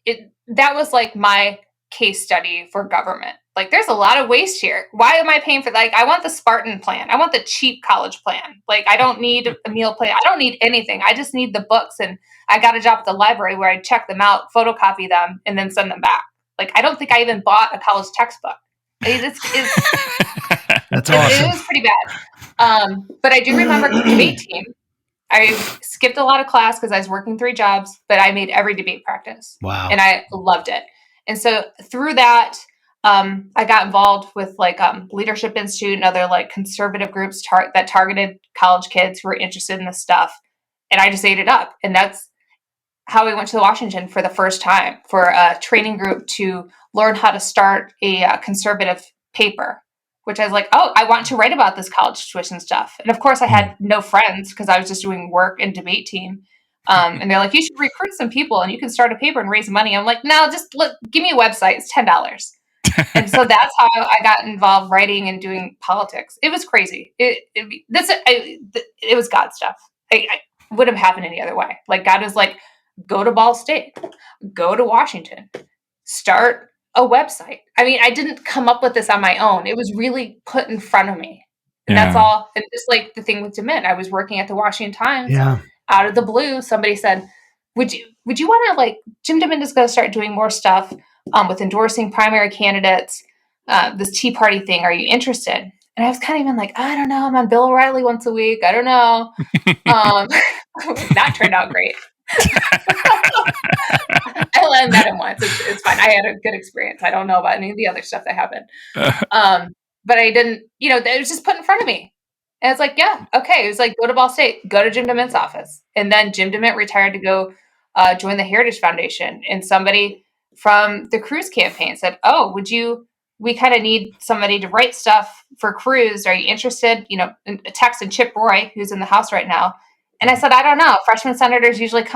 it. That was like my case study for government. Like, there's a lot of waste here. Why am I paying for, like, I want the Spartan plan. I want the cheap college plan. Like, I don't need a meal plan. I don't need anything. I just need the books. And I got a job at the library where I check them out, photocopy them, and then send them back. Like, I don't think I even bought a college textbook. That's awesome. It was pretty bad. But I do remember the debate team. I skipped a lot of class because I was working 3 jobs, but I made every debate practice. Wow. And I loved it. And so through that, I got involved with, like, Leadership Institute and other, like, conservative groups that targeted college kids who were interested in this stuff. And I just ate it up. And that's how we went to Washington for the first time for a training group to learn how to start a conservative paper, which I was like, oh, I want to write about this college tuition stuff. And of course I had no friends because I was just doing work and debate team. And they're like, you should recruit some people and you can start a paper and raise money. I'm like, no, just give me a website. It's $10. And so that's how I got involved writing and doing politics. It was crazy. It was God stuff. I wouldn't have happened any other way. Like, God was like, go to Ball State, go to Washington, start a website. I mean, I didn't come up with this on my own. It was really put in front of me. And that's all. And just like the thing with DeMint, I was working at the Washington Times. Yeah. Out of the blue, somebody said, would you want to, like, Jim DeMint is going to start doing more stuff with endorsing primary candidates, this Tea Party thing. Are you interested? And I was kind of even like, I don't know. I'm on Bill O'Reilly once a week. I don't know. That turned out great. I only met him once. It's fine. I had a good experience. I don't know about any of the other stuff that happened. But I didn't, it was just put in front of me. And it's like, yeah, okay. It was like, go to Ball State, go to Jim DeMint's office. And then Jim DeMint retired to go join the Heritage Foundation. And somebody from the Cruz campaign said, "Oh, we kind of need somebody to write stuff for Cruz. Are you interested?" Texting Chip Roy, who's in the House right now. And I said, "I don't know. Freshman senators usually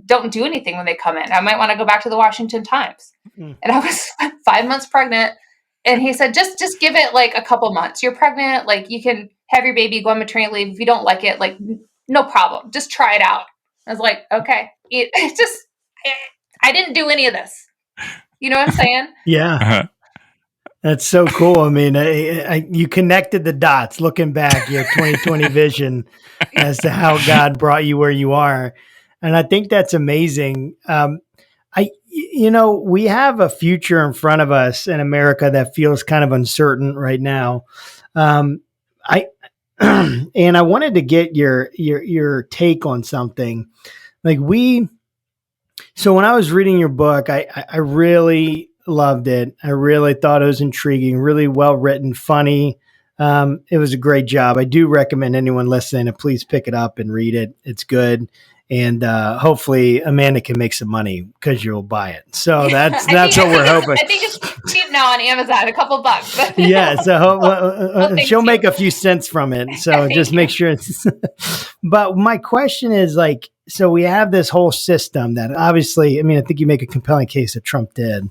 don't do anything when they come in. I might want to go back to the Washington Times." And I was 5 months pregnant. And he said, just give it like a couple months. You're pregnant. Like, you can have your baby, go on maternity leave. If you don't like it, like, no problem. Just try it out. I was like, okay. I didn't do any of this. You know what I'm saying? Yeah. Uh-huh. That's so cool. I mean, you connected the dots looking back, your 2020 vision as to how God brought you where you are. And I think that's amazing. We have a future in front of us in America that feels kind of uncertain right now. I and I wanted to get your take on something. So when I was reading your book, I really loved it. I really thought it was intriguing, really well written, funny. It was a great job. I do recommend anyone listening to please pick it up and read it. It's good. And hopefully Amanda can make some money because you'll buy it. So that's what we're hoping. I think it's cheap now on Amazon, a couple bucks. But yeah, so she'll make a few cents from it. So just make sure it's. But my question is so we have this whole system that obviously, I mean, I think you make a compelling case that Trump did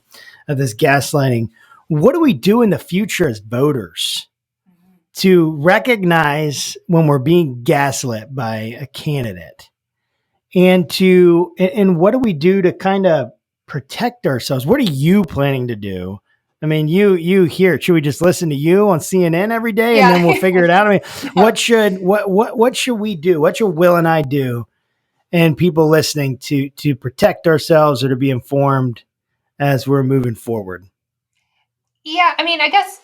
of this gaslighting. What do we do in the future as voters to recognize when we're being gaslit by a candidate? And what do we do to kind of protect ourselves? What are you planning to do? I mean, you here, should we just listen to you on CNN every day and then we'll figure it out? I mean, what should we do? What should Will and I do and people listening to protect ourselves or to be informed as we're moving forward? Yeah, I mean, I guess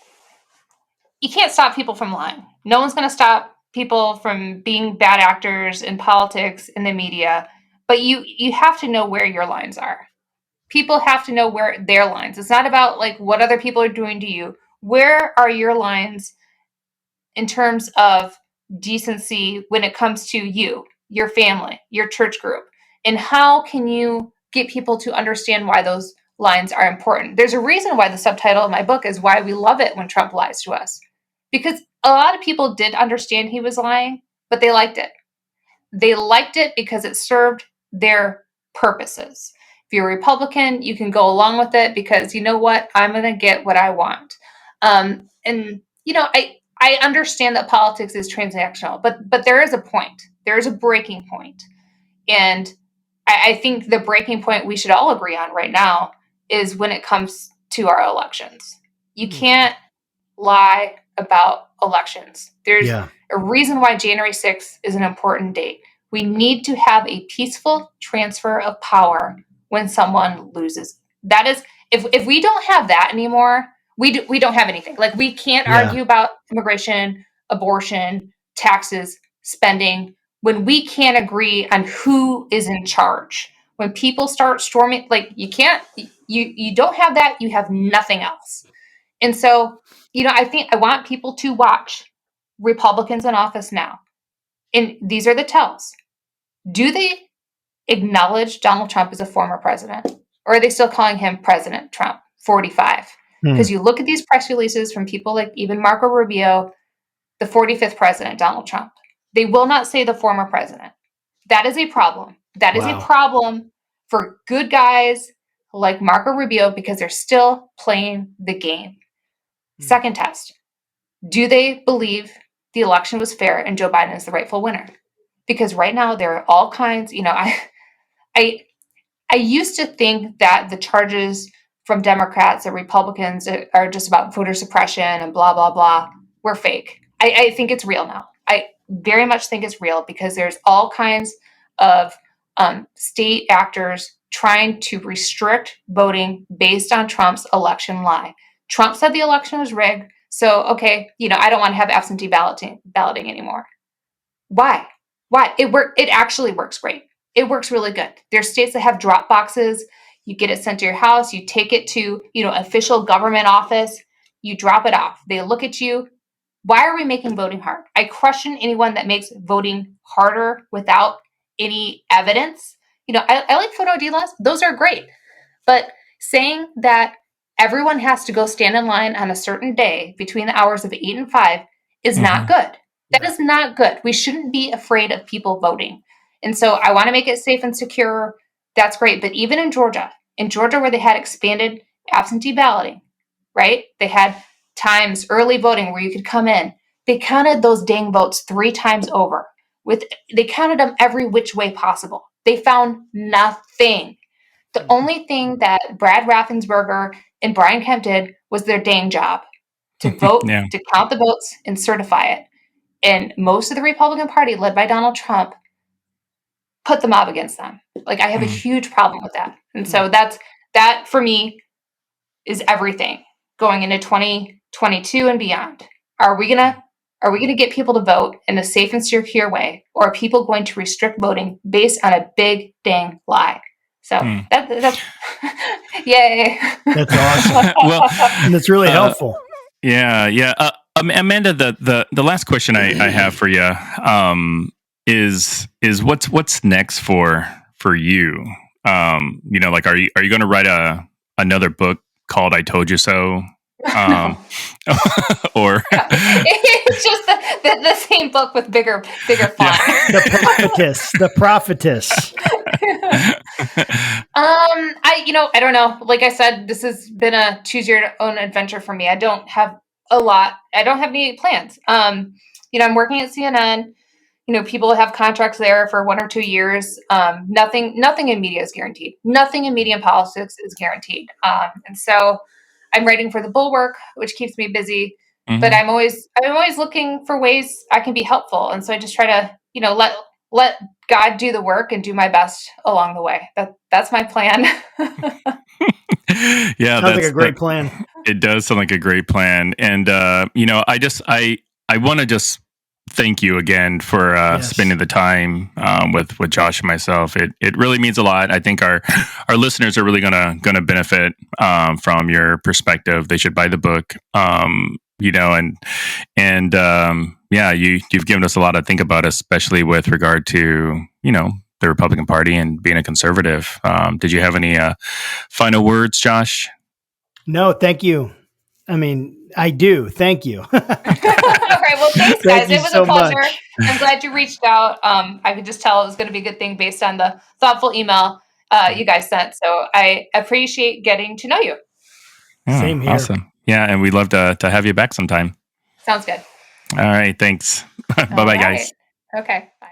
you can't stop people from lying. No one's going to stop people from being bad actors in politics, in the media, but you have to know where your lines are. People have to know where their lines. It's not about like what other people are doing to you. Where are your lines in terms of decency when it comes to you, your family, your church group? And how can you get people to understand why those lines are important? There's a reason why the subtitle of my book is Why We Love It When Trump Lies to Us. Because a lot of people did understand he was lying, but they liked it. They liked it because it served their purposes. If you're a Republican, you can go along with it because you know what? I'm going to get what I want. I understand that politics is transactional, but there is a point. There is a breaking point. And I think the breaking point we should all agree on right now is when it comes to our elections. You can't lie about elections. There's a reason why January 6th is an important date. We need to have a peaceful transfer of power when someone loses. That is, if we don't have that anymore, we don't have anything. Like, we can't argue about immigration, abortion, taxes, spending, when we can't agree on who is in charge. When people start storming, like, you don't have that, you have nothing else. And so, I want people to watch Republicans in office now. And these are the tells. Do they acknowledge Donald Trump as a former president? Or are they still calling him President Trump, 45? Because you look at these press releases from people like even Marco Rubio, the 45th president, Donald Trump. They will not say the former president. That is a problem. That is a problem for good guys like Marco Rubio because they're still playing the game. Second test. Do they believe the election was fair and Joe Biden is the rightful winner? Because right now there are all kinds, I used to think that the charges from Democrats and Republicans are just about voter suppression and blah, blah, blah were fake. I think it's real now. I very much think it's real because there's all kinds of state actors trying to restrict voting based on Trump's election lie. Trump said the election was rigged. So, okay, I don't want to have absentee balloting anymore. Why? It actually works great. It works really good. There's states that have drop boxes. You get it sent to your house. You take it to, official government office. You drop it off. They look at you. Why are we making voting hard? I question anyone that makes voting harder without any evidence. I like photo ID laws. Those are great. But saying that everyone has to go stand in line on a certain day between the hours of 8 and 5 is not good. That is not good. We shouldn't be afraid of people voting. And so I want to make it safe and secure. That's great. But even in Georgia where they had expanded absentee balloting, right? They had times early voting where you could come in. They counted those dang votes 3 times over. They counted them every which way possible. They found nothing. The only thing that Brad Raffensperger and Brian Kemp did was their dang job to vote, to count the votes and certify it. And most of the Republican Party, led by Donald Trump, put the mob against them. Like, I have a huge problem with that. And so that for me is everything going into 2022 and beyond. Are we gonna get people to vote in a safe and secure way, or are people going to restrict voting based on a big dang lie? So that's yay. That's awesome. Well, and it's really helpful. Yeah. Amanda, the last question I have for you is what's next for you? Like, are you going to write another book called "I Told You So"? No. Or it's just the same book with bigger font. The prophetess. I don't know. Like I said, this has been a choose your own adventure for me. I don't have a lot. I don't have any plans. I'm working at CNN. People have contracts there for 1 or 2 years. Nothing in media is guaranteed. Nothing in media and politics is guaranteed. And so I'm writing for the Bulwark, which keeps me busy. But I'm always looking for ways I can be helpful. And so I just try to, let God do the work and do my best along the way. That's my plan. Yeah, sounds like a great plan. It does sound like a great plan. And I want to just thank you again for spending the time with Josh and myself. It really means a lot. I think our listeners are really gonna benefit from your perspective. They should buy the book. You've given us a lot to think about, especially with regard to the Republican Party and being a conservative. Did you have any final words, Josh? No, thank you. I mean, I do. Thank you. All right. Well, thanks, guys. It was a pleasure. I'm glad you reached out. I could just tell it was going to be a good thing based on the thoughtful email you guys sent. So I appreciate getting to know you. Same here. Awesome. Yeah, and we'd love to have you back sometime. Sounds good. All right. Thanks. Bye-bye, guys. Okay. Bye.